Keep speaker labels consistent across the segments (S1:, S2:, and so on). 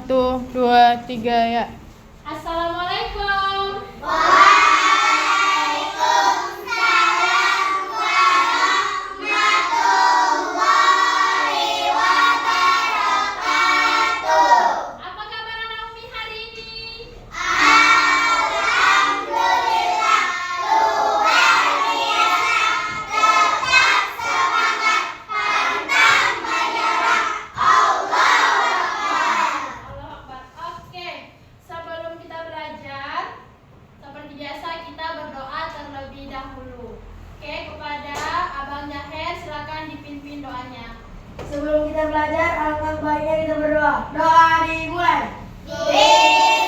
S1: 1, 2, 3 ya.
S2: Assalamualaikum. Apa kabar anak Umi hari ini? Allah Akbar. Oke, sebelum kita belajar, seperti biasa kita berdoa terlebih dahulu. Oke, kepada Abang Jaher silakan dipimpin doanya.
S3: Sebelum kita belajar, alangkah baiknya kita berdoa. Doa dimulai.
S2: Amin.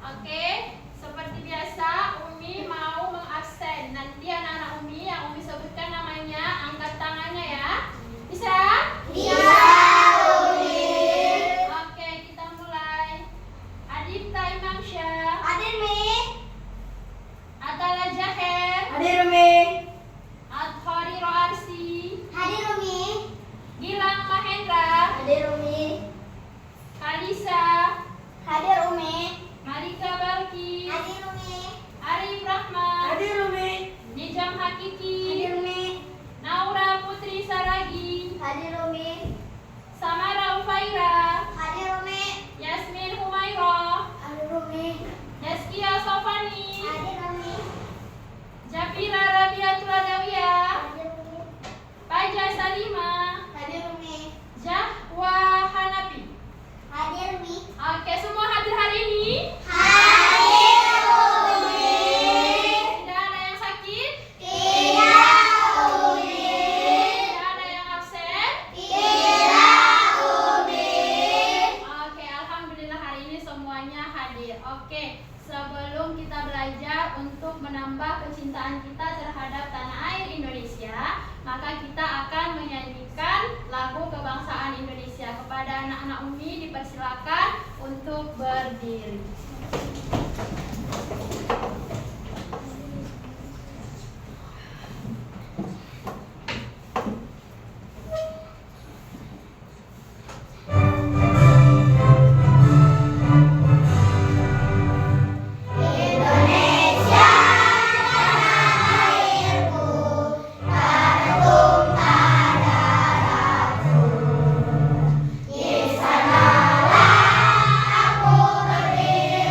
S2: Oke, seperti biasa Umi mau mengabsen. Nanti anak-anak Umi yang Umi sebutkan namanya angkat tangannya ya. Bisa? Oke, kita mulai. Adipta Imamsyah,
S3: Hadir Mi.
S2: Atala Jaher,
S3: Hadir Mi.
S2: Adhari Roarsi,
S3: Hadir Umi.
S2: Gilang Mahendra,
S3: Hadir Umi.
S2: Kalisa,
S3: Hadir Umi.
S2: Malika Balki,
S3: Hadir Umi.
S2: Arif Rahman,
S3: Hadir Umi.
S2: Nijam Hakiki,
S3: Hadir Umi.
S2: Naura Putri Saragi,
S3: Hadir Umi.
S2: Samara Ufaira,
S3: Hadir Umi.
S2: Yasmin Humaira,
S3: Hadir Umi.
S2: Yazkia Sofani,
S3: Hadir Umi.
S2: Jafira Rabiatul Adawiyah,
S3: Hadir Umi.
S2: Faja Salima,
S3: Hadir Umi.
S2: Jahwa Hanafi.
S3: Hadir Umi.
S2: Oke, semua hadir hari ini?
S3: Hadir Umi.
S2: Tidak ada yang sakit?
S3: Tidak Umi.
S2: Tidak ada yang absen?
S3: Tidak Umi.
S2: Oke, alhamdulillah hari ini semuanya hadir. Oke, sebelum kita belajar untuk menambah kecintaan kita terhadap tanah air Indonesia, maka kita akan menyanyikan lagu kebangsaan Indonesia. Kepada anak-anak Umi dipersilakan untuk berdiri.
S3: Indonesia tanah airku, tanahku darahku. Di sanalah aku berdiri.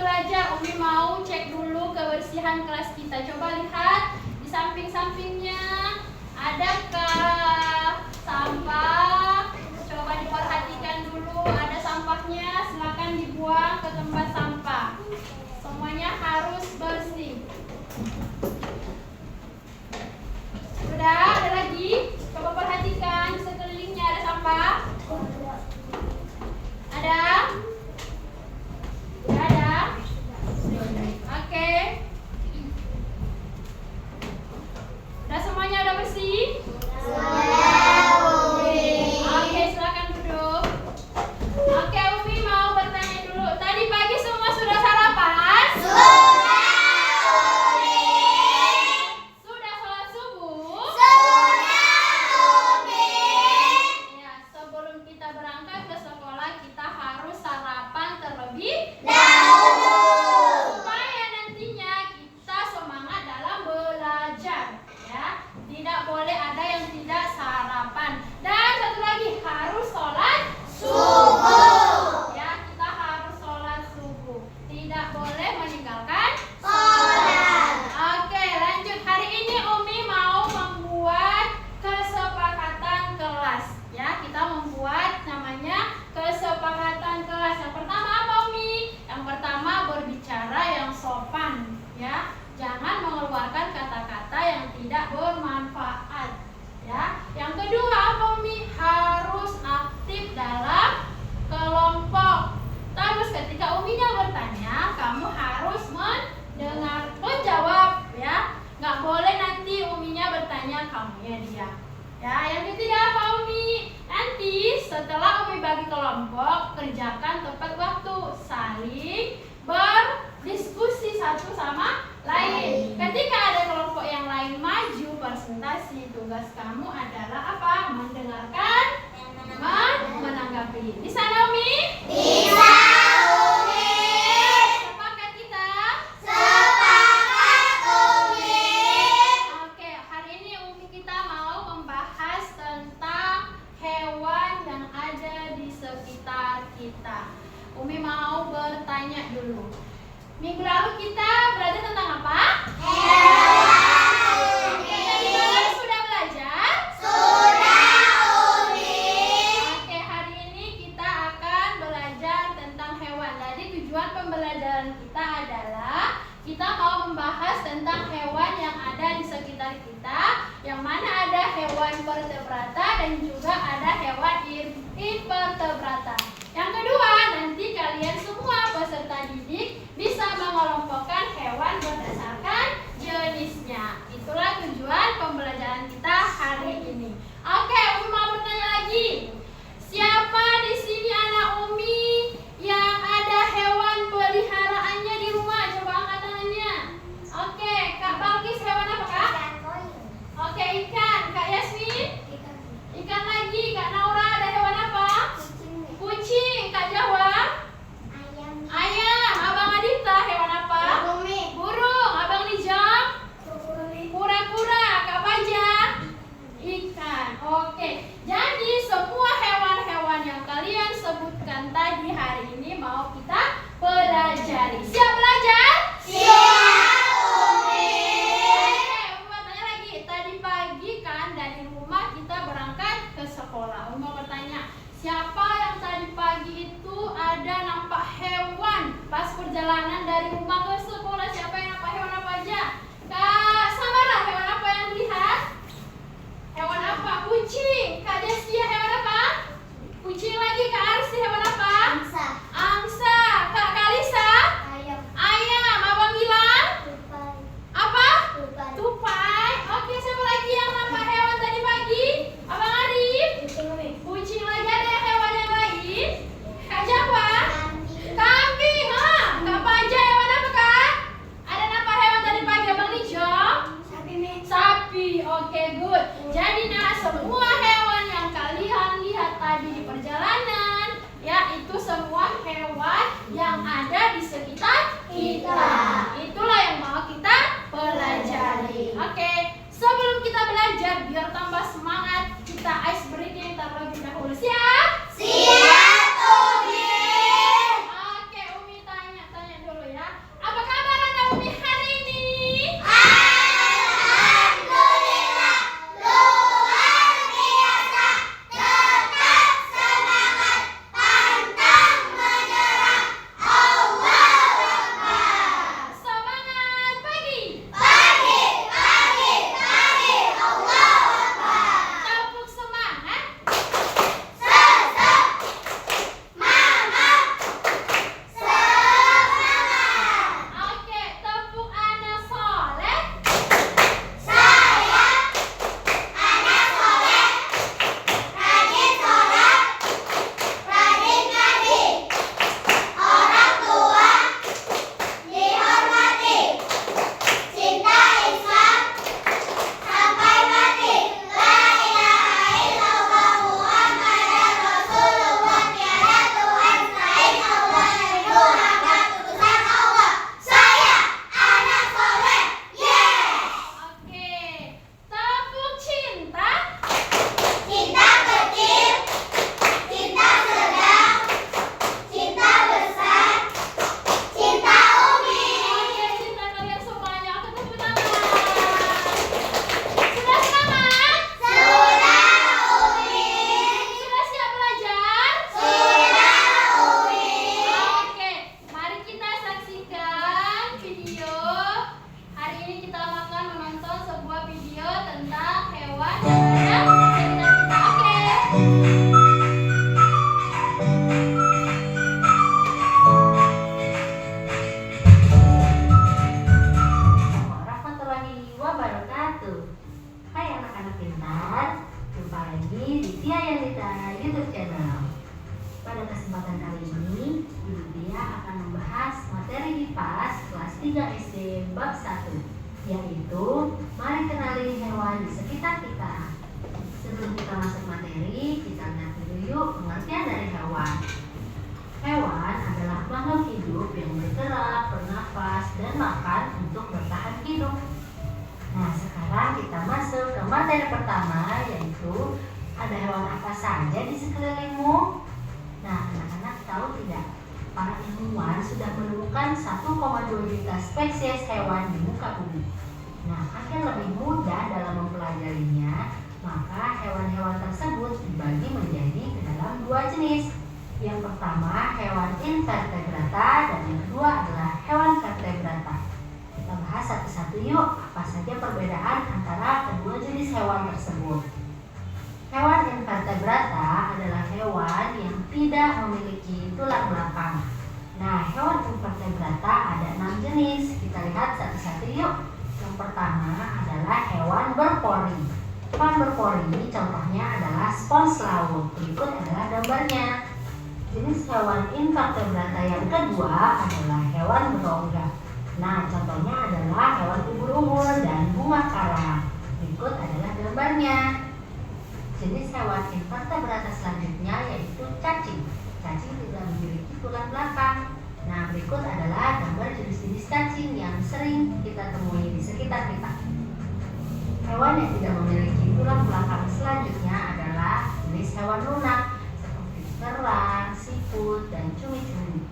S2: belajar, Umi mau cek dulu kebersihan kelas kita. Coba lihat di samping-sampingnya, adakah sampah? Coba diperhatikan dulu, ada sampahnya, silakan dibuang ke tempat sampah. Semuanya harus bersih. Sudah, ada lagi? Coba perhatikan di sekelilingnya ada sampah. Ada? Tidak ada? Oke. Udah semuanya udah bersih? Oke, silakan duduk. Oke, Umi mau bertanya dulu. Tadi pagi semua sudah sarapan? Sudah sholat subuh? Ya, sebelum kita berangkat ke sekolah kita harus sarapan terlebih supaya nantinya kita semangat dalam belajar, ya. Tidak boleh ada yang tidak sarapan. Dan satu lagi, harus sholat subuh. Ya, kita harus sholat subuh. Tidak boleh meninggalkan sholat. Oke, lanjut. Hari ini Umi mau membuat kesepakatan kelas. Ya, kita membuat namanya kesepakatan kelas. Yang pertama apa, Umi? Yang pertama berbicara yang sopan, ya. Jangan mengeluarkan kata-kata yang tidak bermanfaat, ya. Yang kedua apa, Umi? Harus aktif dalam kelompok. Terus ketika Uminya bertanya, kamu harus menjawab, ya. Nggak boleh nanti Uminya bertanya, kamunya diam. Ya, yang ketiga apa, Umi? Nanti setelah Umi bagi kelompok, kerjakan tepat waktu, saling berdiskusi satu sama lain. Ketika ada kelompok yang lain maju presentasi, tugas kamu adalah apa? Mendengarkan, menanggapi. Di sana, Umi?
S3: Bisa, Umi.
S2: Sepakat kita?
S3: Sepakat, Umi.
S2: Oke, hari ini Umi kita mau membahas tentang hewan yang ada di sekitar kita. Umi mau bertanya dulu. Minggu lalu kita belajar tentang apa?
S3: Hewan.
S2: Tadi malam sudah belajar?
S3: Sudah, Umi.
S2: Oke, hari ini kita akan belajar tentang hewan. Jadi tujuan pembelajaran kita adalah kita mau membahas tentang hewan yang ada di sekitar kita, yang mana ada hewan vertebrata dan juga ada hewan invertebrata. Yang kedua, nanti kalian semua peserta didik bisa mengelompokkan hewan berdasarkan jenisnya. Itulah tujuan pembelajaran kita hari ini. Oke, Umi mau bertanya lagi. Siapa di sini anak Umi yang ada hewan peliharaannya di rumah? Coba angkat tangannya. Oke, Kak Balkis hewan apa, Kak? Oke, ikan. Kak Yasmin? Ikan lagi. Kak Naura ada hewan apa? Kucing. Kak Jawa? Ayam. Abang Adita hewan apa? Burung. Abang Nijam? Kura-kura. Kak Baja? Ikan. Oke. Jadi semua hewan-hewan yang kalian sebutkan tadi hari ini mau kita pelajari. Siap belajar?
S3: Siap, Umi.
S2: Oke, Umi mau tanya lagi. Tadi pagi kan dari rumah kita berangkat ke sekolah. Umi mau bertanya, siapa yang tadi pagi itu ada nampak hewan pas perjalanan dari rumah ke sekolah? Siapa yang nampak hewan apa aja? Kak Samara, hewan apa yang dilihat? Hewan apa? Kucing. Kak Destia hewan apa? Kucing lagi. Kak Arsi hewan apa? Angsa. Kak Kalisa? Ayam. Abang Gilang? Apa? Tupai. Oke, siapa lagi yang nampak hewan tadi pagi? Abang Arif? Kucing lagi. Ada hewan yang lain? Kak Jawa? Kambing. Kak Baja hewan apa, Kak? Ada nampak hewan tadi pagi Abang Lijo? Sapi. Oke, good. Jadi semua hewan yang kalian lihat tadi di perjalanan, ya, itu semua hewan yang ada di sekitar kita. Itulah yang mau kita pelajari. Oke, sebelum kita belajar biar tambah semangat, kita ice breaking terlebih dahulu. Siap?
S3: Siap, Umi.
S2: Oke, Umi tanya dulu ya.
S4: pintar. Jumpa lagi di Tia Yanita YouTube channel. Pada kesempatan kali ini, Ibu Tia akan membahas materi HIPAS kelas 3 SD bab 1, yaitu mari kenali hewan di sekitar kita. Sebelum kita masuk materi, kita lihat dulu yuk pengertian dari hewan. Hewan adalah makhluk hidup yang bergerak, bernafas, dan makan untuk bertahan hidup. Nah, sekarang kita masuk ke materi pertama, yaitu ada hewan apa saja di sekelilingmu? Nah, anak-anak tahu tidak? Para ilmuwan sudah menemukan 1,2 juta spesies hewan di muka bumi. Nah, agar lebih mudah dalam mempelajarinya, maka hewan-hewan tersebut dibagi menjadi ke dalam 2 jenis. Yang pertama hewan invertebrata dan yang kedua adalah hewan vertebrata. Kita bahas satu-satu yuk, apa saja perbedaan antara kedua jenis hewan tersebut. Hewan invertebrata adalah hewan yang tidak memiliki tulang belakang. Nah, hewan invertebrata ada 6 jenis. Kita lihat satu-satu yuk. Yang pertama adalah hewan berpori. Hewan berpori contohnya adalah spons laut. Berikut adalah gambarnya. Jenis hewan invertebrata yang kedua adalah hewan berongga. Nah, contohnya adalah hewan ubur-ubur dan bunga kara. Berikut adalah gambarnya. Jenis hewan invertebrata selanjutnya yaitu cacing. Cacing tidak memiliki tulang belakang. Nah, berikut adalah gambar jenis-jenis cacing yang sering kita temui di sekitar kita. Hewan yang tidak memiliki tulang belakang selanjutnya adalah jenis hewan lunak seperti kerang, siput, dan cumi-cumi.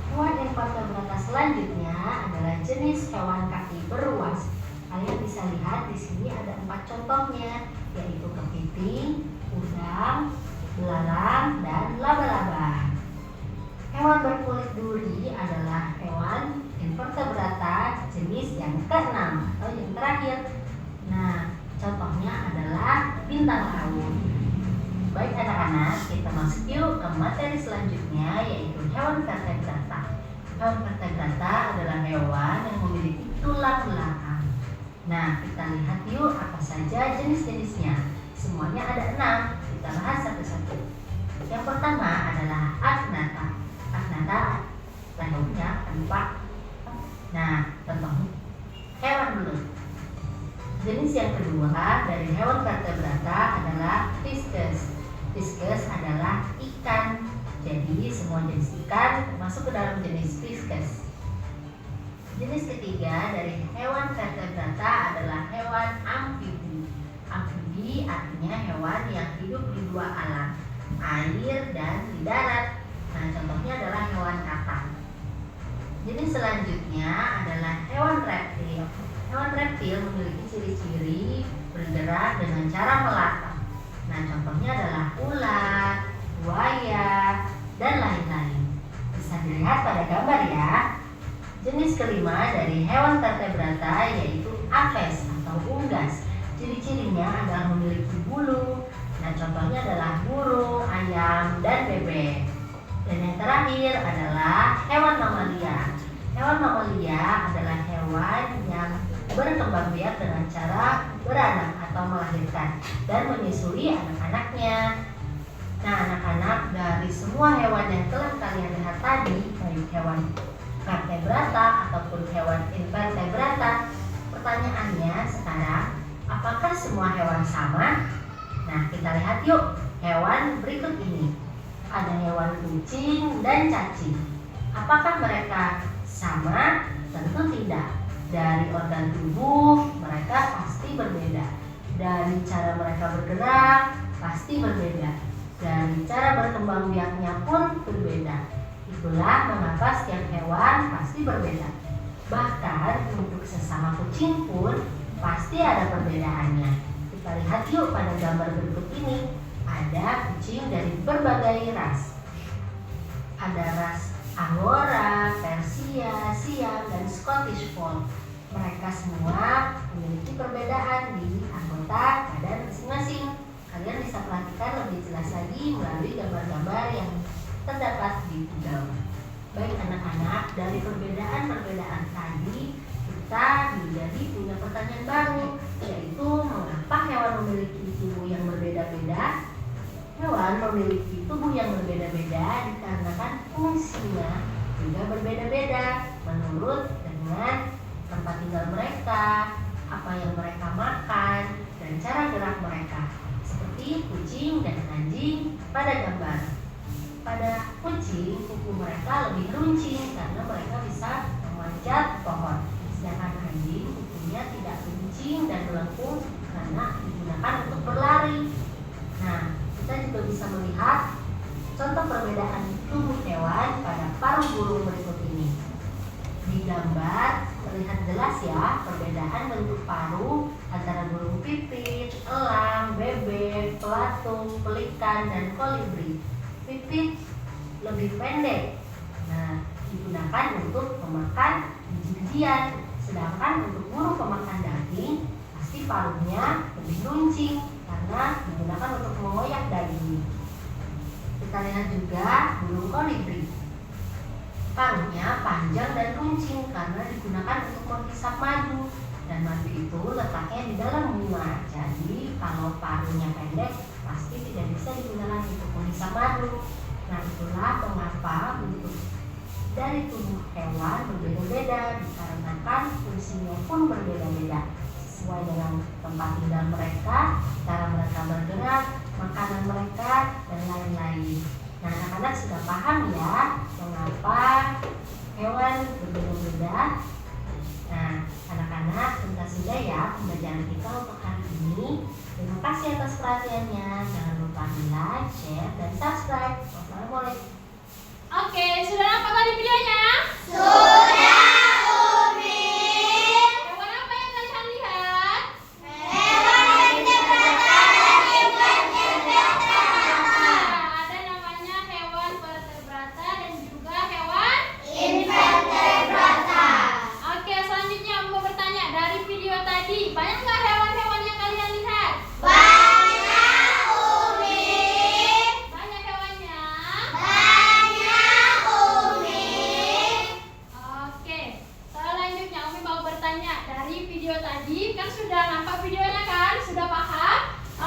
S4: Hewan invertebrata selanjutnya adalah jenis hewan kaki beruas. Kalian bisa lihat di sini ada 4 contohnya, yaitu kepiting, udang, belalang, dan laba-laba. Hewan berkulit duri adalah hewan invertebrata jenis yang keenam atau yang terakhir. Nah, contohnya adalah bintang laut. Baik anak-anak, kita masuk yuk ke materi selanjutnya, yaitu hewan vertebrata. Hewan vertebrata adalah hewan yang memiliki tulang belakang. Nah, kita lihat yuk apa saja jenis-jenisnya. Semuanya ada 6. Kita bahas satu-satu. Yang pertama adalah agnatha. Agnatha lehernya 4. Nah, contohnya hewan belut. Jenis yang kedua dari hewan vertebrata adalah fiskus. Fiskus adalah ikan. Jadi semua jenis ikan masuk ke dalam jenis fiskus. Jenis ketiga dari hewan vertebrata adalah hewan amfibi. Amfibi artinya hewan yang hidup di 2 alam, air dan di darat. Nah, contohnya adalah hewan katak. Jenis selanjutnya adalah hewan reptil. Hewan reptil memiliki ciri-ciri bergerak dengan cara melata. Nah, contohnya adalah ular, buaya, dan lain-lain. Bisa dilihat pada gambar ya. Jenis kelima dari hewan vertebrata yaitu apes atau unggas. Ciri-cirinya adalah memiliki bulu. Nah, contohnya adalah burung, ayam, dan bebek. Dan yang terakhir adalah hewan mamalia. Hewan mamalia adalah hewan yang berkembang biak dengan cara beranak atau melahirkan dan menyusui anak-anaknya. Nah, anak-anak, dari semua hewan yang telah kalian lihat tadi, baik hewan vertebrata ataupun hewan invertebrata, pertanyaannya sekarang, apakah semua hewan sama? Nah, kita lihat yuk hewan berikut ini. Ada hewan kucing dan cacing. Apakah mereka sama? Tentu tidak. Dari organ tubuh mereka pasti berbeda. Dari cara mereka bergerak pasti berbeda. Dari cara berkembang biaknya pun berbeda. Itulah mengapa setiap hewan pasti berbeda. Bahkan untuk sesama kucing pun pasti ada perbedaannya. Kita lihat yuk pada gambar berikut ini. Ada kucing dari berbagai ras. Ada ras Angora, Persia, Siam, dan Scottish Fold. Mereka semua memiliki perbedaan di anggota badan masing-masing. Kalian bisa perhatikan lebih jelas lagi melalui gambar-gambar yang terdapat di video. Baik anak-anak, dari perbedaan tadi kita menjadi punya pertanyaan baru, yaitu mengapa hewan hewan memiliki tubuh yang berbeda-beda? Hewan memiliki tubuh yang berbeda-beda dikarenakan fungsinya juga berbeda-beda menurut dengan tempat tinggal mereka, apa yang mereka makan, dan cara gerak mereka. Seperti kucing dan anjing pada gambar. Pada kucing, kuku mereka lebih runcing karena mereka bisa memanjat pohon. Sedangkan anjing, kukunya tidak runcing dan melengkung karena digunakan untuk berlari. Nah, kita juga bisa melihat contoh perbedaan tubuh hewan pada paruh burung berikut ini. Di gambar terlihat jelas ya perbedaan bentuk paruh antara burung pipit, elang, bebek, pelatung, pelikan, dan kolibri. Pipit lebih pendek, nah digunakan untuk memakan biji-bijian, sedangkan untuk burung pemakan daging pasti paruhnya lebih runcing karena digunakan untuk mengoyak daging. Kita lihat juga burung kolibri. Paruhnya panjang dan runcing karena digunakan untuk menghisap madu, dan madu itu letaknya di dalam bunga. Jadi kalau paruhnya pendek pasti tidak bisa digunakan untuk menghisap madu. Nah, itulah mengapa bentuk dari tubuh hewan berbeda-beda dikarenakan fungsinya pun berbeda-beda sesuai dengan tempat tinggal mereka, cara mereka bergerak, makanan mereka, dan lain-lain. Nah, anak-anak sudah paham ya mengapa hewan berbeda-beda. Nah, anak-anak tuntas sudah ya pembelajaran kita untuk hari ini. Terima kasih atas perhatiannya. Jangan lupa di like, share, dan subscribe. Wassalamualaikum.
S2: Oke, sudah nampak tadi videonya?
S3: Sudah, Umi.
S2: Hewan apa yang kalian lihat?
S3: Hewan yang berkata dan berkata.
S2: Ada namanya hewan vertebrata dan juga hewan.
S3: Invertebrata.
S2: Oke, selanjutnya mau bertanya, dari video tadi banyak nggak hewan-hewan yang kalian lihat?
S3: Banyak, Umi.
S2: Banyak hewannya.
S3: Banyak, Umi.
S2: Oke, selanjutnya Umi mau bertanya, dari video tadi kan sudah nampak videonya kan? Sudah paham?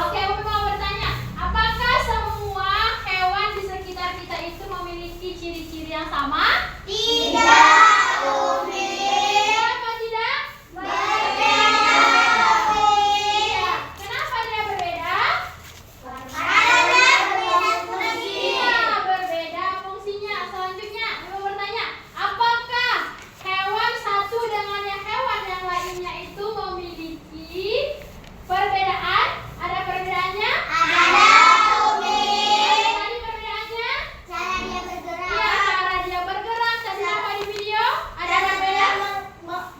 S2: Oke, Umi mau bertanya, apakah semua hewan di sekitar kita itu memiliki ciri-ciri yang sama?
S3: Tidak, Umi.
S2: Kenapa tidak?
S3: Berbeda, Umi.
S2: Iya. Kenapa dia berbeda?
S3: Karena berbeda fungsi.
S2: Iya, berbeda fungsinya. Selanjutnya, Umi mau bertanya, apakah hewan satu dengan yang hewan yang lainnya itu memiliki perbedaan? Ada perbedaannya?
S3: Ada, Umi.
S2: Apa tadi perbedaannya?
S3: Cara dia
S2: Iya,
S3: bergerak.
S2: cara dia bergerak. Tadi apa di video? Ada perbedaan?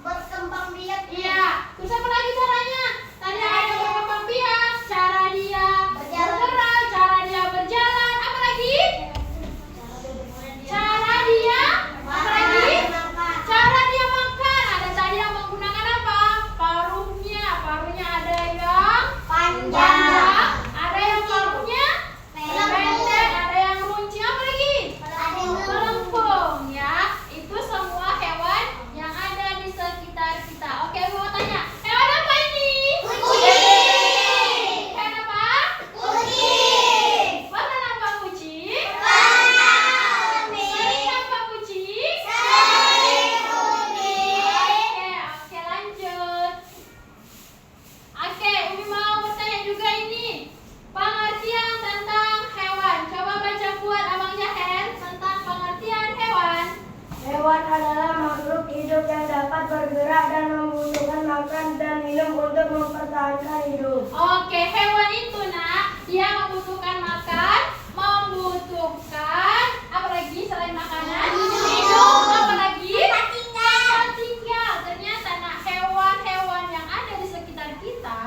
S3: Berkembang biak.
S2: Iya. Terus apa lagi caranya? Tadi ada berkembang biak, cara dia bergerak, cara dia berjalan. Apa lagi? Cara dia apa lagi? Cara dia makan. Ada tadi yang menggunakan apa? Paruhnya. Paruhnya ada yang panjang, ada yang paruhnya pendek, ada yang runcing. Apa lagi? Melengkung ya. Itu semua hewan yang ada di sekitar kita. Oke, gue mau tanya, hewan apa ini?
S3: Kucing.
S2: Hewan apa?
S3: Kucing.
S2: Warna apa kucing?
S3: Warna Umi.
S2: Sering apa kucing?
S3: Sering, Umi.
S2: Oke, lanjut. Oke, Umi mau bertanya juga ini. Pengertian tentang hewan. Coba baca buat Abang Jaher tentang pengertian hewan.
S3: Hewan adalah makhluk hidup yang dapat bergerak dan membutuhkan makan dan minum untuk mempertahankan hidup.
S2: Oke, hewan itu dia membutuhkan makan, membutuhkan apa lagi selain makanan?
S3: Minum.
S2: Apa lagi?
S3: Tempat tinggal.
S2: Tempat tinggal. Ternyata hewan-hewan yang ada di sekitar kita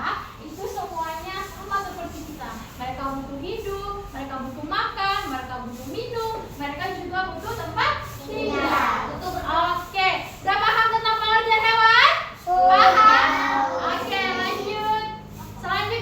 S2: itu semuanya sama seperti kita. Mereka butuh hidup, mereka butuh makan, mereka butuh minum, mereka juga butuh tempat tinggal. Oke, udah paham tentang pengertian hewan? Paham? Oke, lanjut. Selanjutnya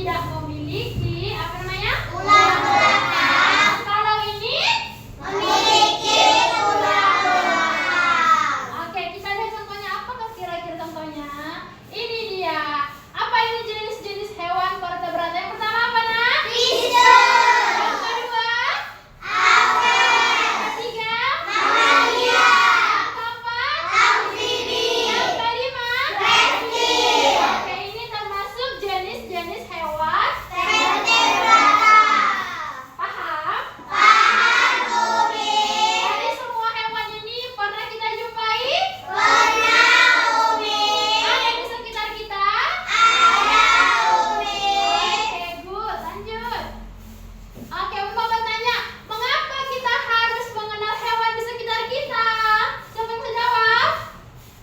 S2: tidak memiliki apa namanya? Tulang belakang. Kalau ini memiliki tulang belakang. Oke, kita lihat contohnya. Apakah kira-kira contohnya? Ini dia. Apa ini jenis-jenis hewan vertebrata? Yang pertama apa, Nak? Fishes. Yang kedua? Yang ketiga? Mamalia. Yang keempat? Amfibi. Yang kelima? Reptil. Oke, ini termasuk jenis-jenis hewan vertebrata. Paham? Paham, Umi. Dari semua hewan ini pernah kita jumpai? Pernah, Umi. Ada di sekitar kita? Ada, Umi. Oke, good. Lanjut. Oke, Umi mau bertanya, mengapa kita harus mengenal hewan di sekitar kita? Siapa yang bisa jawab?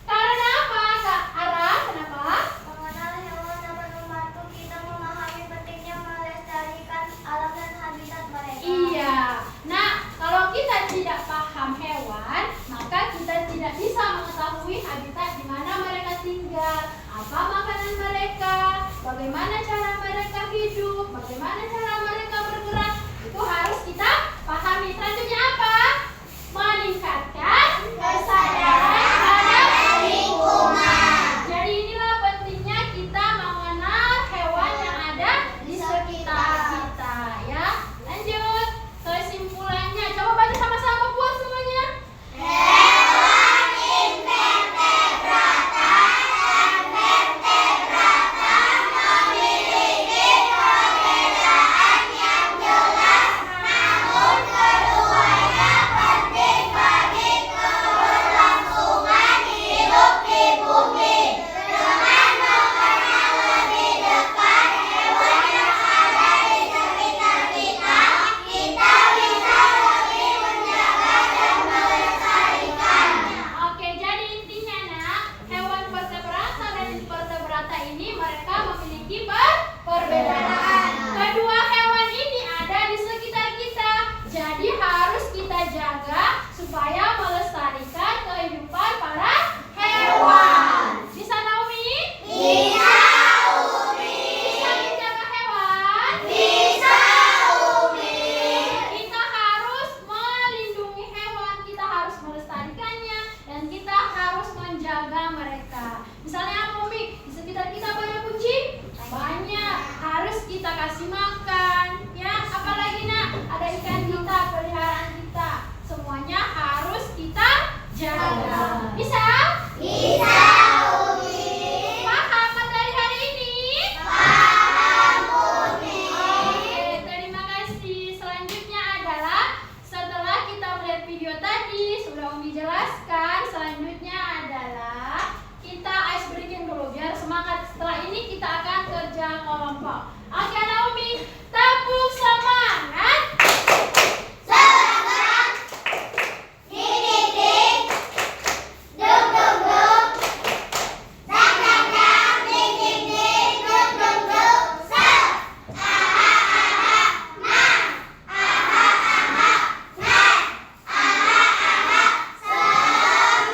S2: Karena apa, Kak Ara? Kenapa?
S3: Mengenal hewan dapat membantu kita memahami pentingnya melestarikan alam dan habitat mereka.
S2: Iya. Nah, kalau kita tidak paham hewan, maka kita tidak bisa mengetahui habitat di mana mereka tinggal, apa makanan mereka, bagaimana cara mereka hidup, bagaimana cara mereka bergerak. Itu harus kita pahami. Selanjutnya apa? Meningkatkan kesadaran terhadap lingkungan. Jadi inilah pentingnya kita mengenal hewan yang ada di sekitar kita, ya. Lanjut. Kesimpulannya, coba baca sama-sama buat semuanya. Hewan invertebrata dan vertebrata memiliki perbedaan yang jelas, namun keduanya penting bagi keberlangsungan hidup di bumi. Dengan mengenal lebih dekat hewan yang ada di sekitar kita, kita bisa lebih menjaga dan melestarikannya. Oke, jadi intinya, Nak, hewan vertebrata dan invertebrata ini mereka memiliki perbedaan. Kedua hewan ini ada di sekitar kita, jadi harus kita jaga supaya melestarikan kehidupan para hewan. Bisa, Naomi? Bisa, Umi. Bisa menjaga hewan? Bisa, Umi. Kita harus melindungi hewan, kita harus melestarikannya, dan kita harus menjaga mereka. Misalnya apa, Umi? Di sekitar kita banyak kucing? Banyak. Harus kita kasih makan. Ya, apalagi, Nak? Ada ikan kita, peliharaan kita. Semuanya harus kita jaga. Bisa? Bisa, Umi. Paham materi hari ini? Paham, Umi. Oke, terima kasih. Selanjutnya adalah setelah kita melihat video tadi, sudah Umi jelaskan. Selanjutnya adalah kita ice breaking dulu biar semangat. Setelah ini kita akan kerja kelompok. Oke, Naomi, tepuk semangat. Semangat. Ding ding ding. Dum dum dum. Dang dang dang. Ding ding ding. Dum dum dum. Sep. Aha aha. Nah. Aha aha. Nah. Aha aha. Semangat.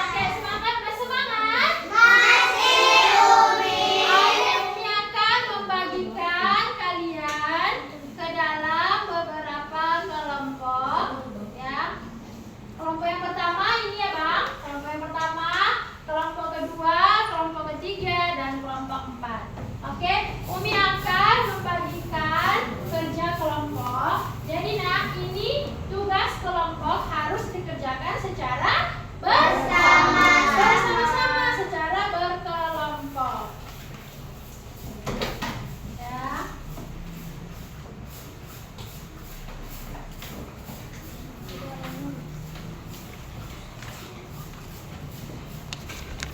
S2: Oke, semangat, mas semangat. Masih, Umi. Oke, Umi akan membagikan kalian ke dalam beberapa kelompok, ya. Kelompok yang pertama ini ya, Bang. Kelompok yang pertama, kelompok kedua, kelompok ketiga, dan kelompok 4. Oke, Umi akan membagikan kerja kelompok. Jadi, Nak, ini tugas kelompok harus dikerjakan secara bersama-sama, secara berkelompok. Ya.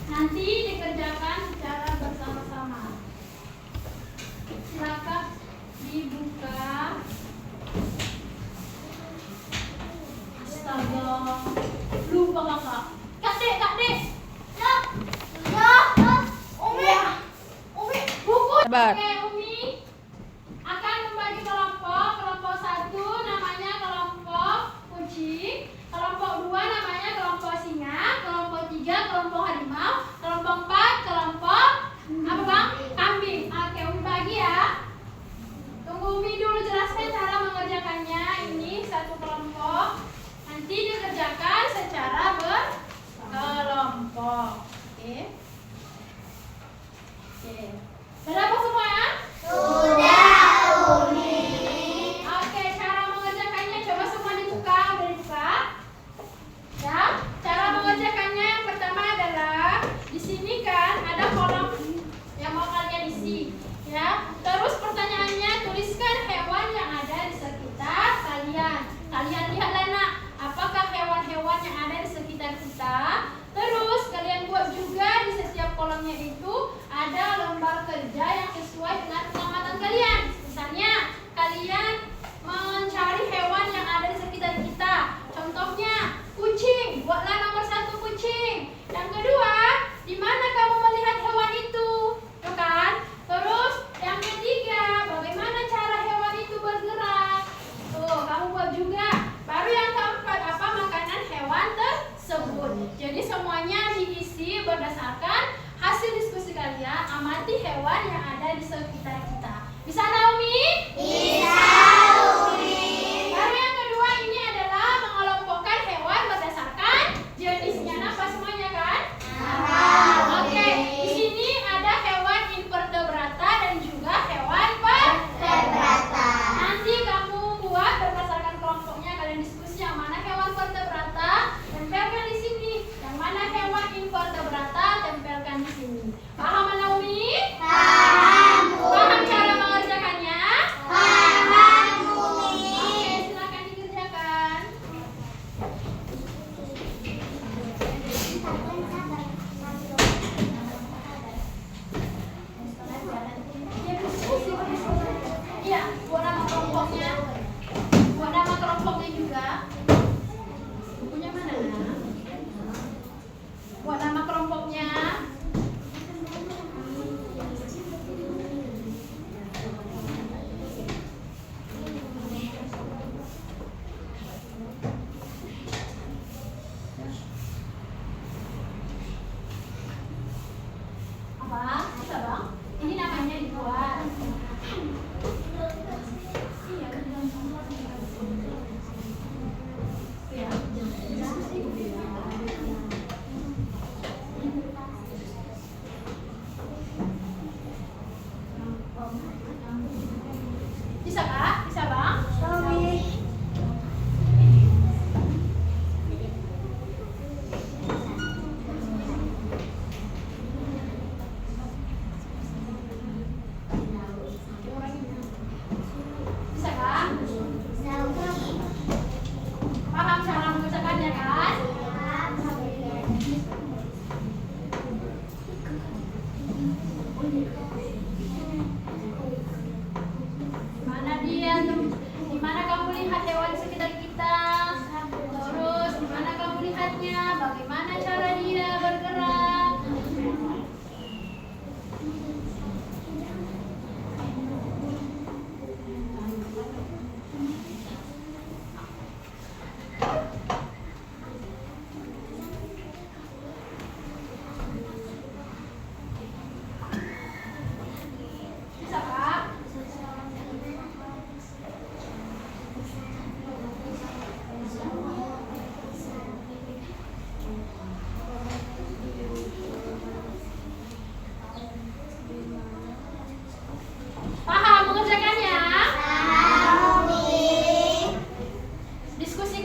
S2: Nanti dikerjakan secara bersama-sama. Silakan dibuka. Astaga, lupa kakak. Kak Dek. Ya, Umi. Buku.
S1: Sabar.
S2: Oke, Umi akan membagi kelompok. Kelompok 1 namanya kelompok kucing. Kelompok 2 namanya kelompok singa. Kelompok 3 kelompok harimau. Kelompok 4 kelompok apa, Bang? Kambing. Oke, Umi bagi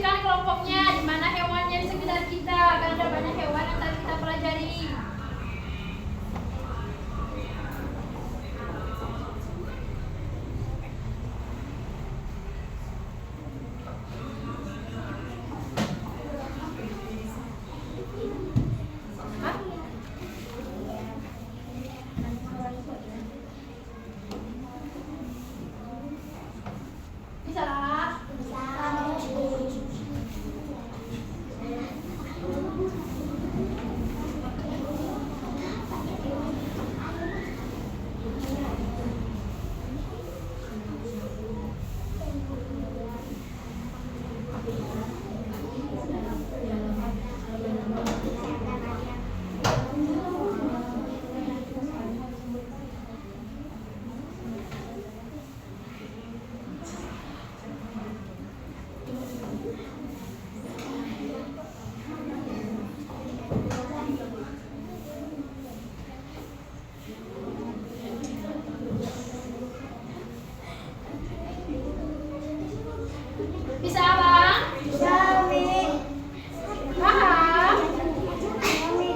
S2: distribusikan kelompoknya, di mana hewannya di sekitar kita, karena ada banyak hewan yang tadi kita pelajari. Bisa lah. Bisa bang?
S3: Bisa, Mi.
S2: Paham?
S3: Mi.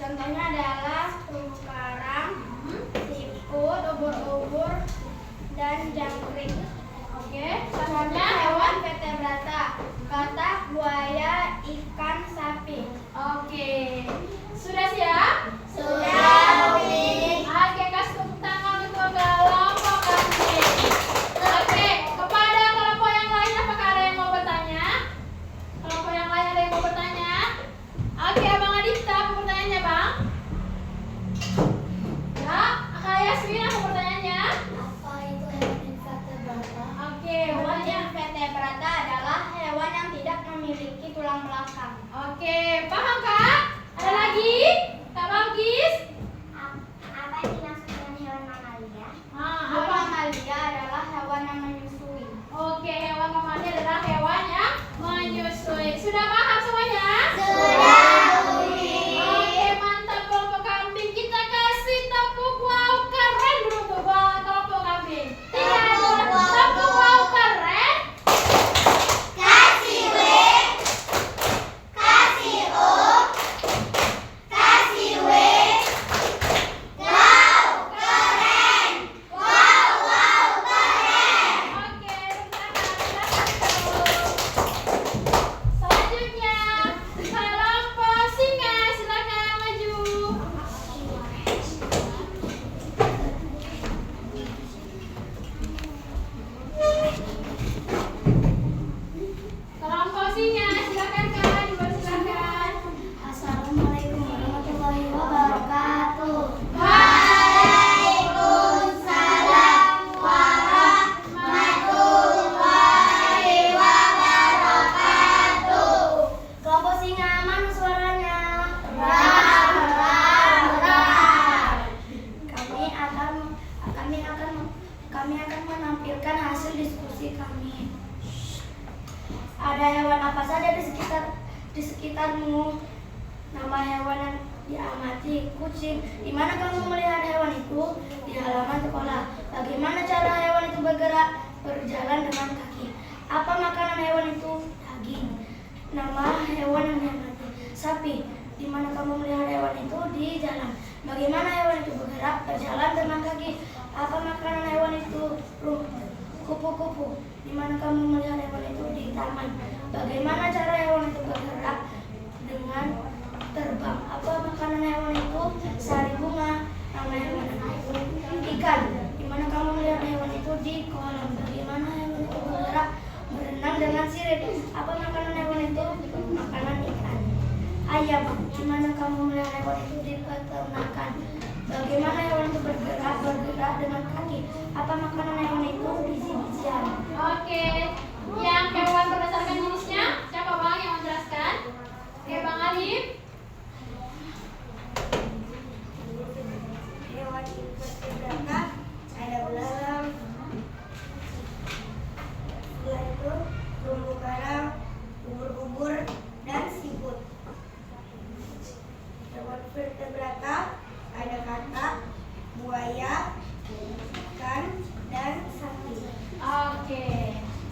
S3: Contohnya adalah terumbu karang, siput, ubur-ubur, dan jangkrik.
S2: Oke,
S3: Contoh
S2: selanjutnya
S3: hewan vertebrata, katak, buaya, ikan, sapi.
S2: Oke, sudah siap?
S3: Sudah,
S2: Oke, kasih tepuk tangan untuk kelompok kambing. Oke, kepada kelompok yang lain apakah ada yang mau bertanya? Kelompok yang lain ada yang mau bertanya? Oke, Abang Adipta, apa pertanyaannya, Bang? Ya, Kak Yasmin, apa pertanyaannya?
S3: Apa itu hewan vertebrata?
S2: Oke,
S3: Hewan
S2: pertanyaan.
S3: yang vertebrata adalah hewan yang tidak memiliki tulang belakang.
S2: Oke, paham Kak? Ada lagi? Kak Balkis?
S3: Apa yang dimaksud dengan hewan mamalia?
S2: Apa?
S3: Mamalia adalah hewan yang menyusui.
S2: Oke, hewan mamalia adalah hewan yang menyusui. Sudah paham semuanya? Oke, mantap kelompok kambing. Kita kasih tepuk wow keren dulu untuk kelompok kambing. 3, 2, tepuk wow keren.
S3: Kasih W, kasih O, kasih W. Wow, keren. Wow, keren.
S2: Oke, selanjutnya kelompok singa, silakan maju. Kelompok singa, silakan Kak, dipersilakan.
S3: Assalamualaikum warahmatullahi wabarakatuh.
S2: Waalaikumsalam warahmatullahi wabarakatuh.
S3: Kelompok singa mana suaranya? Kami akan menampilkan hasil diskusi kami. Ada hewan apa saja di sekitarmu? Nama hewan yang diamati kucing. Di mana kamu melihat hewan itu? Di halaman sekolah. Bagaimana cara hewan itu bergerak? Berjalan dengan kaki. Apa makanan hewan itu? Daging. Nama hewan yang diamati. Sapi. Di mana kamu melihat hewan itu? Di jalan. Bagaimana hewan itu bergerak? Berjalan dengan kaki. Apa makanan hewan itu? Kupu-kupu. Di mana kamu melihat hewan itu? Di taman. Bagaimana cara hewan itu bergerak? Dengan terbang. Apa makanan hewan itu? Sari bunga. Nama hewan itu ikan. Di mana kamu melihat hewan itu? Di kolam. Bagaimana hewan itu bergerak? Berenang dengan sirip. Apa makanan hewan itu? Makanan ikan. Ayam. Di mana kamu melihat hewan itu? Di peternakan. Bagaimana hewan itu bergerak dengan kaki? Apa makanan hewan itu? Biji-bijian.
S2: Oke, yang hewan berdasarkan jenisnya, siapa Bang yang menjelaskan? Oke, Bang Alif.
S3: Hewan vertebrata ada belalang. Setelah itu terumbu karang, ubur-ubur, dan siput. Hewan vertebrata ada katak, buaya, ikan, dan sapi.
S2: Oke.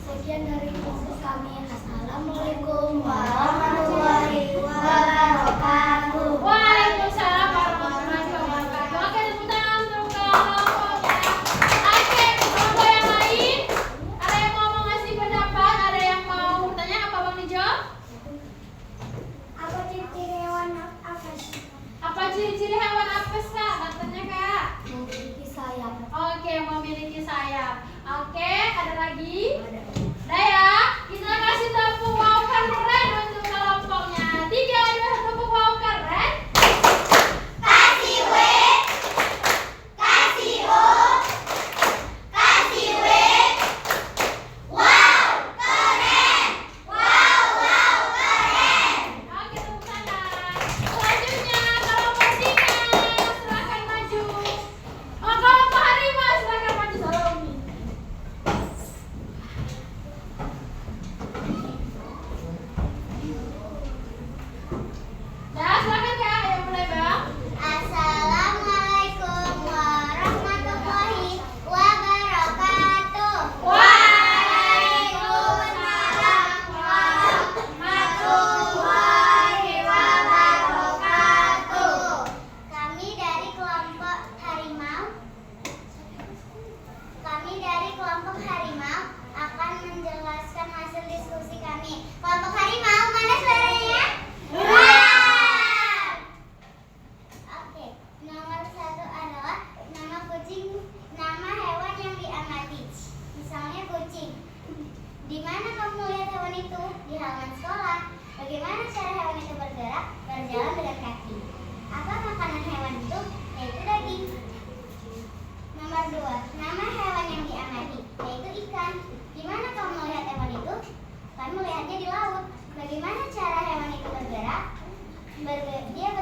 S3: Sekian dari kelompok kami. Assalamualaikum warahmatullahi wabarakatuh.
S2: Waalaikumsalam warahmatullahi wabarakatuh. Oke, tepuk tangan untuk kelompoknya. Oke, kelompok yang lain. Ada yang mau ngasih pendapat? Ada yang mau bertanya? Apa Bang Nijo?
S3: Apa ciri-ciri hewan apes?
S2: Apa ciri-ciri hewan apes Kak? Katanya Kak.
S3: Memiliki sayap.
S2: Oke, memiliki sayap. Oke, ada lagi? Udah ya, kita kasih tepuk wow keren untuk kelompoknya. 3, 2, tepuk wow keren.
S3: Kasih W, kasih O, kasih W. Wow, keren. Wow, keren.
S2: Oke, tepuk tangan. Selanjutnya kelompok singa, silakan maju. Oh, kelompok harimau, silakan maju Salome.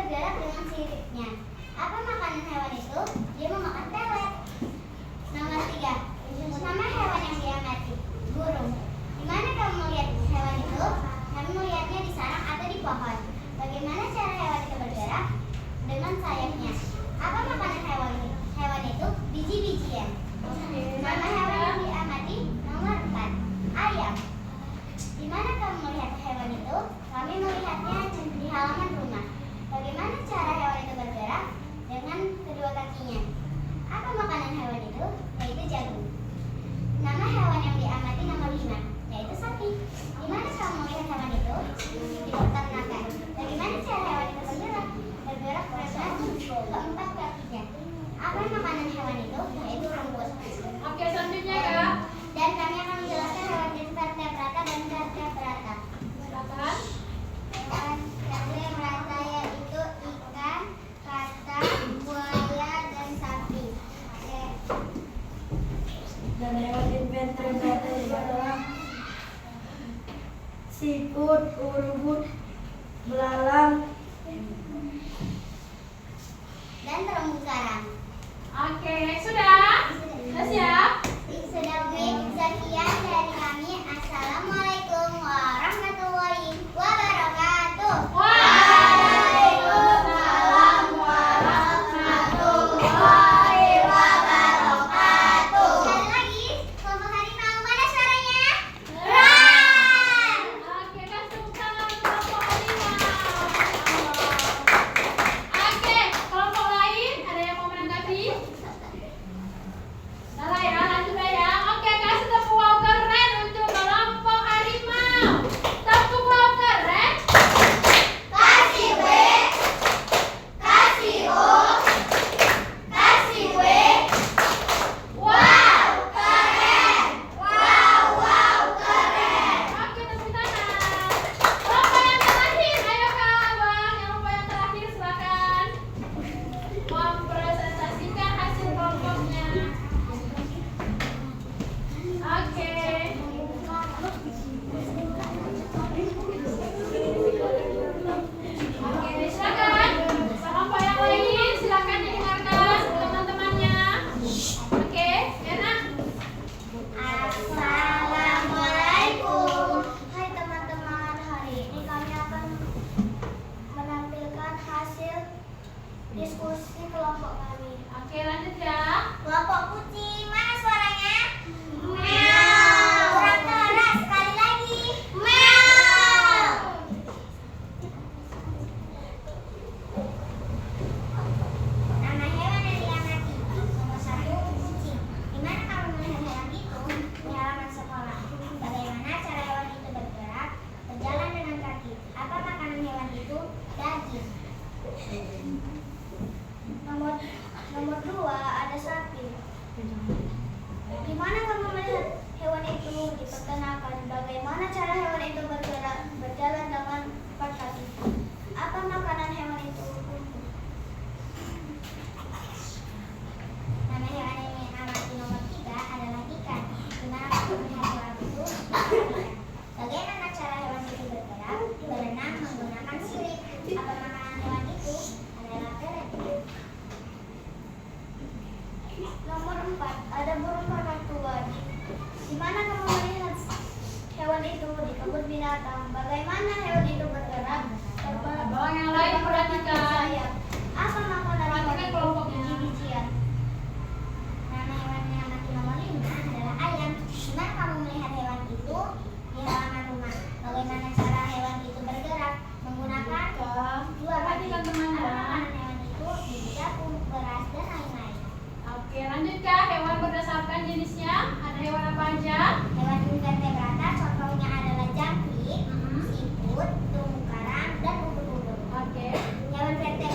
S5: bergerak dengan siripnya. Apa makanan hewan itu? Dia memakan pelet. Nomor 3. Nama hewan yang diamati. Burung. Di mana kamu melihat hewan itu? Kami melihatnya di sarang atau di pohon. Bagaimana cara hewan itu bergerak? Dengan sayapnya. Apa makanan hewan itu? Biji-bijian. Nama hewan yang diamati. Nomor 4. Ayam. Di mana kamu melihat hewan itu? Kami melihatnya di halaman rumah. Bagaimana cara hewan itu bergerak? Dengan kedua kakinya. Apa makanan hewan itu? Yaitu jagung. Nama hewan yang diamati nomor 5, yaitu sapi. Di mana kamu melihat hewan itu? Di peternakan. Bagaimana cara hewan itu bergerak? Bergerak dengan keempat kakinya. Apa makanan hewan itu? Yaitu rumput.
S2: Oke, selanjutnya Kak.
S5: Dan kami akan menjelaskan hewan jenis vertebrata dan vertebrata.
S2: Silakan.
S5: Hewan vertebrata yaitu ikan, kata, buaya, dan sapi. Oke.
S3: Dan hewan invertebrata itu adalah siput, urut, belalang,
S5: Dan terumbu karang.
S2: Oke, sudah? Sudah siap?
S5: Sudah baik, sekian dari kami. Assalamualaikum warahmatullahi wabarakatuh.
S2: Waalaikumsalam warahmatullahi
S5: wabarakatuh. Sekali lagi, kelompok harimau mana suaranya? Rang!
S2: Oke, kan tepuk tangan untuk kelompok harimau. Oke, kelompok lain ada yang mau menanggapi? Salah ya, lanjut ya. Oke, kasih tepuk wow keren untuk kelompok harimau. Tepuk wow keren.
S5: Kasih W, kasih O, kasih W. Wow, keren! Wow, keren!
S2: Oke, tepuk tangan. Kelompok yang terakhir, ayo Kak Abang. Yang kelompok yang terakhir silakan mempresentasikan hasil kelompoknya. Oke. Oke, silakan. Kelompok yang lain silakan didengarkan teman-temannya. Oke, enak.
S5: Assalamualaikum. Hai teman-teman, hari ini kami akan menampilkan hasil diskusi kelompok kami.
S2: Oke, lanjut ya.
S5: Kelompok kucing, mana suaranya? Meow. Kurang keras, sekali lagi. Meow. Nama hewan yang diamati. Nomor 1, kucing. Di mana kamu melihat hewan itu? Di halaman sekolah. Bagaimana cara hewan itu bergerak? Berjalan dengan kaki. Apa makanan hewan itu? Daging. Nomor 2 ada sapi. Di mana kamu melihat hewan itu? Di peternakan. Bagaimana cara hewan itu bergerak? Berjalan dengan 4 kaki. Apa makanan hewan itu? Nama hewan yang diamati nomor 3 adalah ikan. Di mana kamu melihat hewan itu? Ikan. Bagaimana cara hewan itu bergerak? Berenang menggunakan sirip. Apa makanan hewan itu? Adalah pelet. Nomor 4 ada burung kakatua. Di mana kamu melihat hewan itu? Di kebun binatang. Bagaimana hewan itu bergerak?
S2: Abang yang lain perhatikan.
S5: Sayap. Apa makanan hewan
S2: Perhatikan
S5: itu?
S2: kelompoknya.
S5: Biji-bijian. Nama hewan yang mati nomor 5 adalah ayam. Di mana kamu melihat hewan itu? Di halaman rumah. Bagaimana cara hewan itu bergerak? Menggunakan dua kaki.
S2: Perhatikan teman-teman.
S5: Apa makanan hewan itu? Biji jagung, beras, dan lain-lain.
S2: Oke, lanjut Kak. Hewan berdasarkan jenisnya. Ada hewan apa aja?
S5: Hewan invertebrata contohnya adalah jangkrik, siput, terumbu karang, dan ubur-ubur.
S2: Oke.
S5: Hewan vertebrata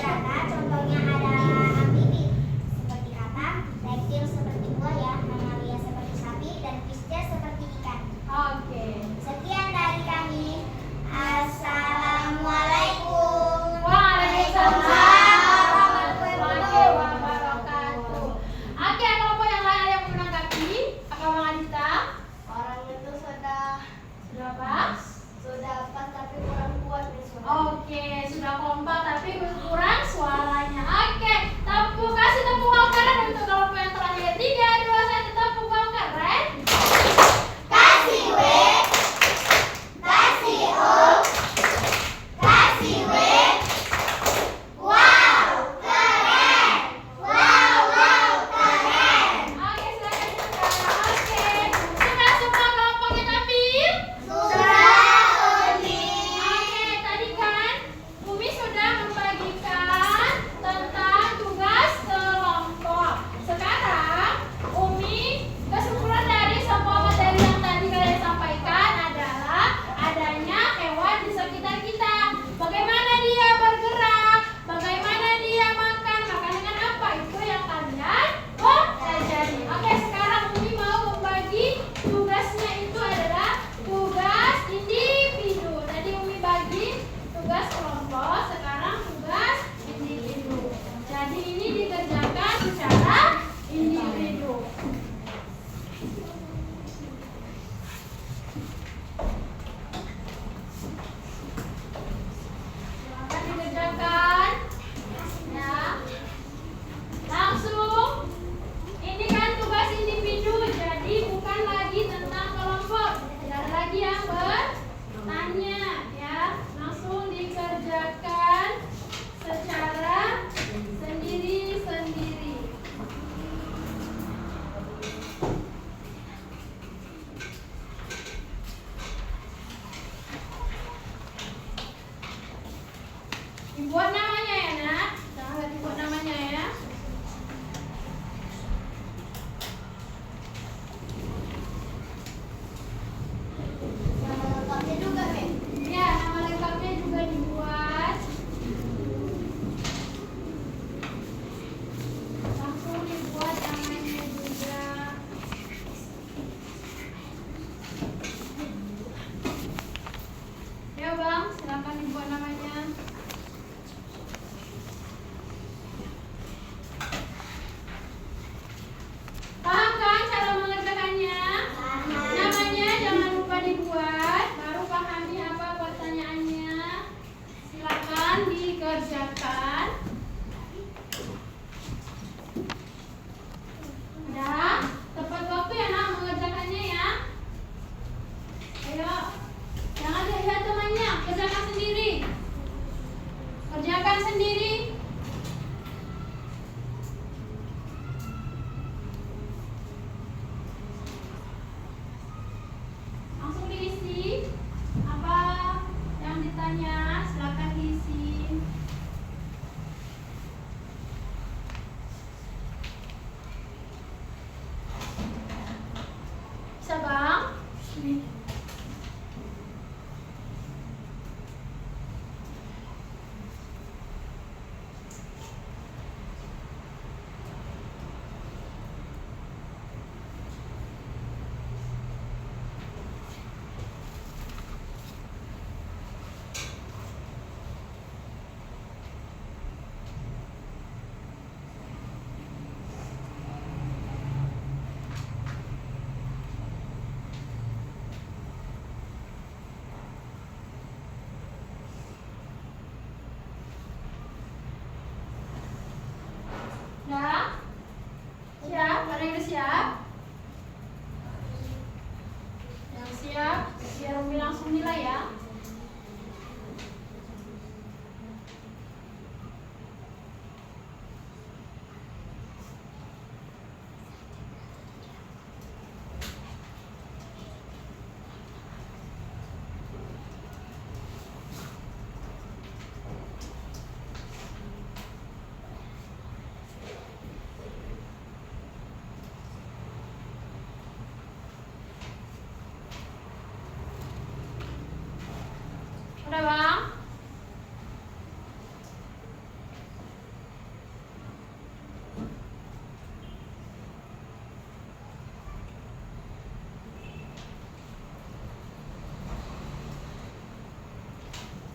S2: Udah bang?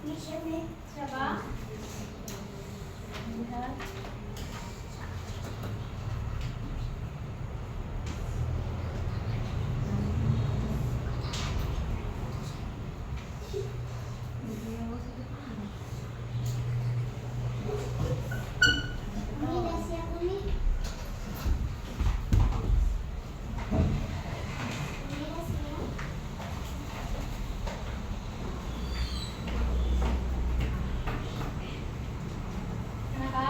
S3: Ini siapa?
S2: Siapa? Lihat.
S5: Umi udah siap, Umi? Umi udah siap?
S2: Kenapa?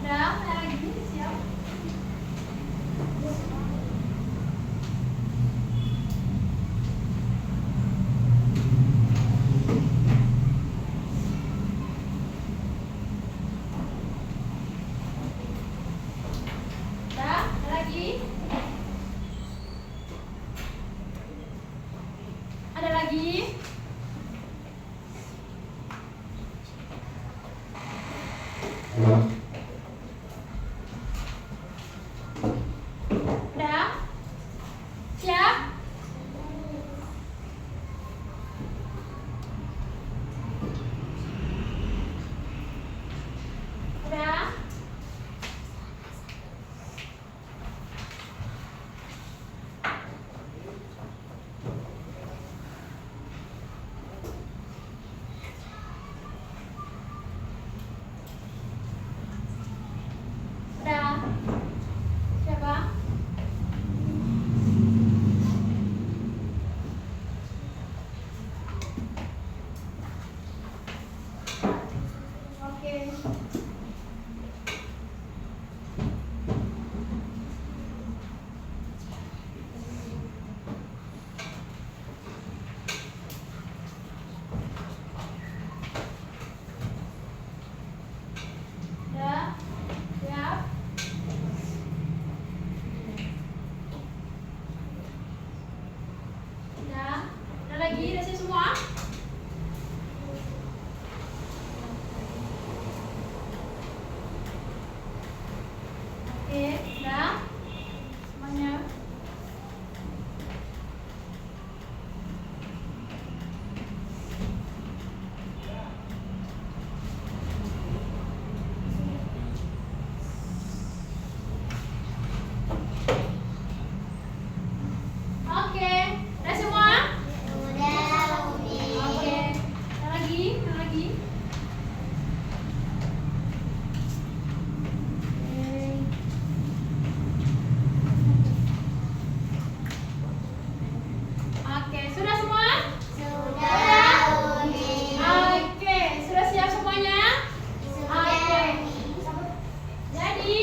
S2: Udah, ada lagi siap? Udah, ada lagi? Ada lagi? Udah? Siap? Udah? Udah? Siapa? Oke. Udah? Siap? Udah? Ada lagi? Udah siap semua? Oke, udah? Semuanya? Oke, udah semua?
S5: Udah, Umi.
S2: Oke, ada lagi? Ada lagi? Oke, sudah semua?
S5: Sudah, Umi.
S2: Oke, sudah siap semuanya? Oke. Jadi,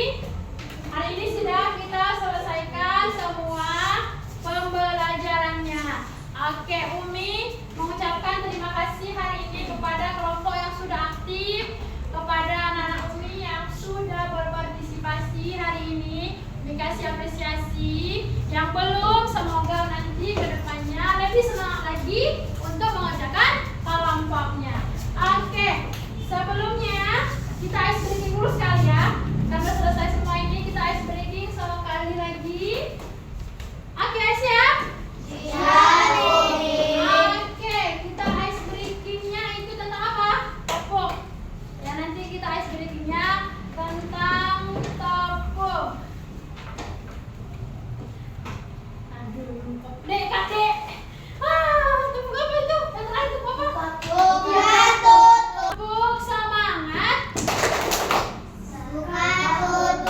S2: hari ini sudah kita selesaikan semua pembelajarannya. Oke, Umi mengucapkan terima kasih hari ini kepada kelompok yang sudah aktif, kepada anak-anak Umi yang sudah berpartisipasi hari ini. Umi kasih apresiasi. Yang belum, semoga nanti ke depannya lebih semangat lagi untuk mengerjakan kelompoknya. Oke, sebelumnya kita ice breaking dulu sekali ya. Karena selesai semua ini, kita ice breaking sekali lagi. Oke, siap?
S5: Siap, Umi.
S2: Oke, kita ice breakingnya itu tentang apa? Tepuk. Ya, nanti kita ice breakingnya tentang tepuk. Aduh, dek, kakek. Tepuk apa itu? Yang terakhir tepuk apa?
S5: Bukan tutup.
S2: Tepuk semangat.
S5: Bukan tutup.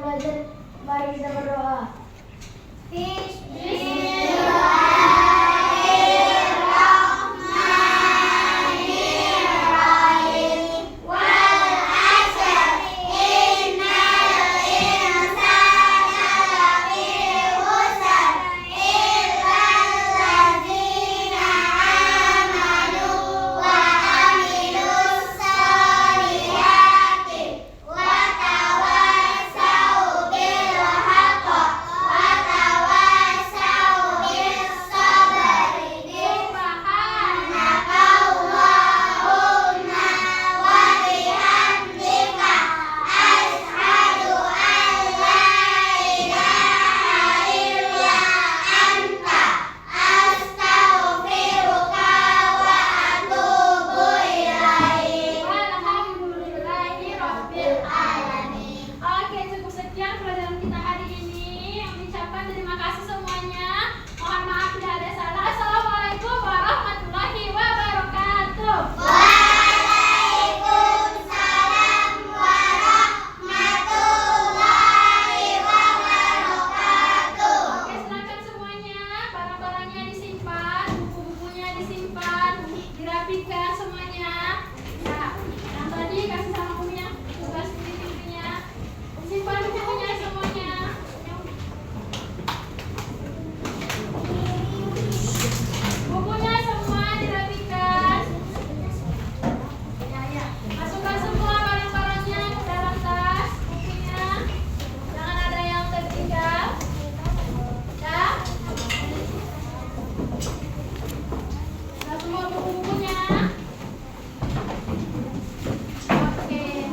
S3: belajar, mari kita berdoa.
S2: Oke, cukup sekian pelajaran kita hari ini. Mengucapkan terima kasih semuanya. Mohon maaf bila ada salah. Assalamualaikum warahmatullahi wabarakatuh.
S5: Waalaikumsalam warahmatullahi wabarakatuh.
S2: Oke, silakan semuanya. Barang-barangnya disimpan, buku-bukunya disimpan, dirapikan semuanya. Nah, yang tadi kasih sama punya tugas titik-titiknya. Simpan bukunya semuanya. Bukunya semua dirapikan. Ya. Masukkan semua barang-barangnya ke dalam tas bukunya. Jangan ada yang tertinggal. Ya. Nah, semua buku-bukunya. Oke.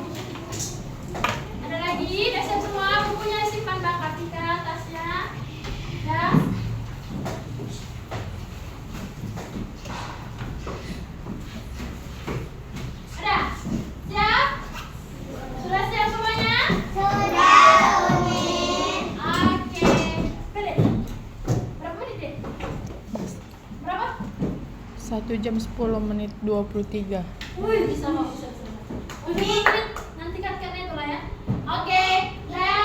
S2: Ada lagi, udah siap semua bukunya simpan bang, rapikan tasnya. Ya. Ada? Siap? Sudah siap semuanya? Oke. Dek. Berapa menit, Dek? Berapa?
S1: 1 jam 10 menit 23.
S2: Wih, bisa kok, bisa. Nanti kan itu lah ya. Oke, dah.